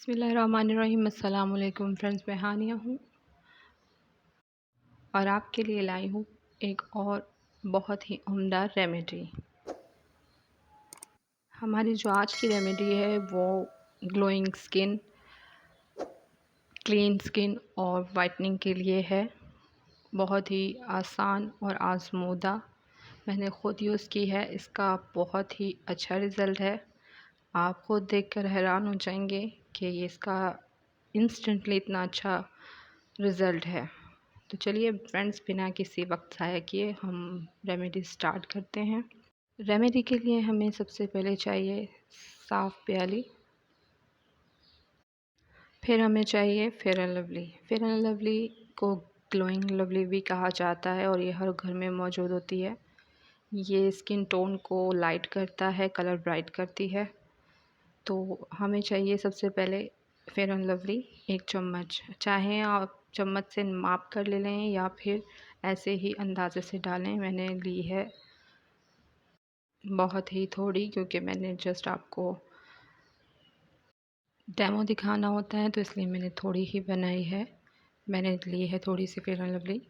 बिस्मिल्लाहिर्रहमानिर्रहीम। अस्सलाम वालेकुम फ्रेंड्स, मैं हानिया हूँ और आपके लिए लाई हूँ एक और बहुत ही उम्दा रेमेडी। हमारी जो आज की रेमेडी है वो ग्लोइंग स्किन, क्लीन स्किन और वाइटनिंग के लिए है। बहुत ही आसान और आज़मूदा मैंने ख़ुद यूज़ की है। इसका बहुत ही अच्छा रिज़ल्ट है। आप ख़ुद देखकर हैरान हो जाएंगे कि ये इसका इंस्टेंटली इतना अच्छा रिज़ल्ट है। तो चलिए फ्रेंड्स, बिना किसी वक्त ज़ाया किए हम रेमेडी स्टार्ट करते हैं। रेमेडी के लिए हमें सबसे पहले चाहिए साफ़ प्याली, फिर हमें चाहिए fair and lovely. Fair and lovely को ग्लोइंग लवली भी कहा जाता है और ये हर घर में मौजूद होती है। ये स्किन टोन को लाइट करता है, कलर ब्राइट करती है। तो हमें चाहिए सबसे पहले फेयर एंड लवली 1 चम्मच। चाहे आप चम्मच से माप कर ले लें या फिर ऐसे ही अंदाज़े से डालें। मैंने ली है बहुत ही थोड़ी, क्योंकि मैंने जस्ट आपको डेमो दिखाना होता है, तो इसलिए मैंने थोड़ी ही बनाई है। मैंने ली है थोड़ी सी फेयर एंड लवली।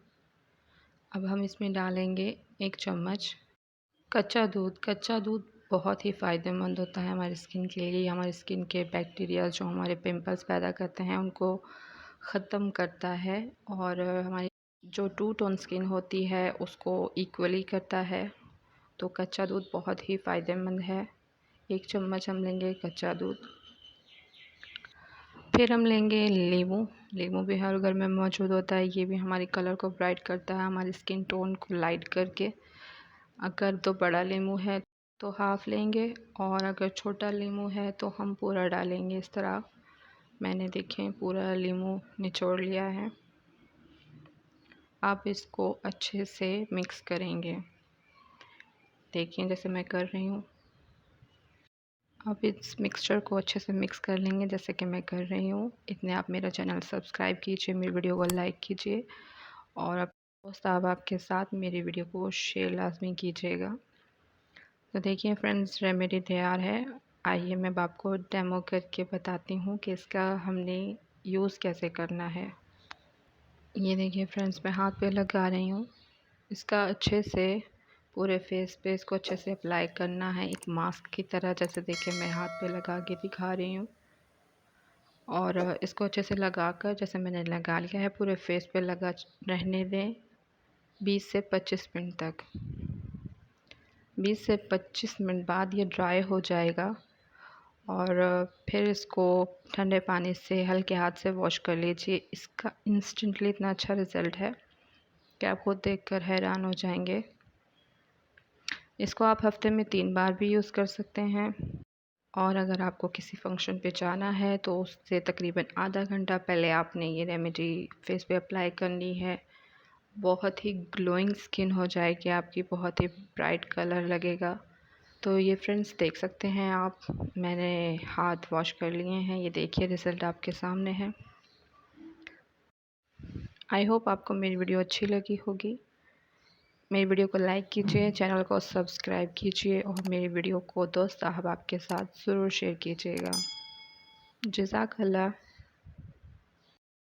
अब हम इसमें डालेंगे 1 चम्मच कच्चा दूध। कच्चा दूध बहुत ही फ़ायदेमंद होता है हमारी स्किन के लिए। हमारी स्किन के बैक्टीरिया जो हमारे पिंपल्स पैदा करते हैं उनको ख़त्म करता है और हमारी जो टू टोन स्किन होती है उसको इक्वली करता है। तो कच्चा दूध बहुत ही फ़ायदेमंद है। 1 चम्मच हम लेंगे कच्चा दूध। फिर हम लेंगे नींबू। नींबू भी हर घर में मौजूद होता है। ये भी हमारे कलर को ब्राइट करता है, हमारी स्किन टोन को लाइट करके। अगर तो बड़ा नींबू है तो हाफ़ लेंगे और अगर छोटा नींबू है तो हम पूरा डालेंगे। इस तरह मैंने देखें पूरा नींबू निचोड़ लिया है। आप इसको अच्छे से मिक्स करेंगे, देखिए जैसे मैं कर रही हूँ। अब इस मिक्सचर को अच्छे से मिक्स कर लेंगे जैसे कि मैं कर रही हूँ। इतने आप मेरा चैनल सब्सक्राइब कीजिए, मेरी वीडियो को लाइक कीजिए और अपने दोस्त अहबाब के साथ मेरी वीडियो को शेयर लाजमी कीजिएगा। तो देखिए फ्रेंड्स, रेमेडी तैयार है। आइए मैं आपको डेमो करके बताती हूँ कि इसका हमने यूज़ कैसे करना है। ये देखिए फ्रेंड्स, मैं हाथ पे लगा रही हूँ। इसका अच्छे से पूरे फेस पे इसको अच्छे से अप्लाई करना है, एक मास्क की तरह। जैसे देखिए मैं हाथ पे लगा के दिखा रही हूँ और इसको अच्छे से लगाकर जैसे मैंने लगा लिया है पूरे फेस पे लगा रहने दें 20 से 25 मिनट तक। 20 से 25 मिनट बाद ये ड्राई हो जाएगा और फिर इसको ठंडे पानी से हल्के हाथ से वॉश कर लीजिए। इसका इंस्टेंटली इतना अच्छा रिज़ल्ट है कि आप खुद देखकर हैरान हो जाएंगे। इसको आप हफ्ते में 3 बार भी यूज़ कर सकते हैं और अगर आपको किसी फंक्शन पे जाना है तो उससे तकरीबन आधा घंटा पहले आपने ये रेमेडी फेस पे अप्लाई करनी है। बहुत ही ग्लोइंग स्किन हो जाएगी आपकी, बहुत ही ब्राइट कलर लगेगा। तो ये फ्रेंड्स देख सकते हैं आप, मैंने हाथ वॉश कर लिए हैं। ये देखिए रिज़ल्ट आपके सामने है। आई होप आपको मेरी वीडियो अच्छी लगी होगी। मेरी वीडियो को लाइक कीजिए, चैनल को सब्सक्राइब कीजिए और मेरी वीडियो को दोस्त अहबाब के साथ ज़रूर शेयर कीजिएगा। जज़ाकल्लाह।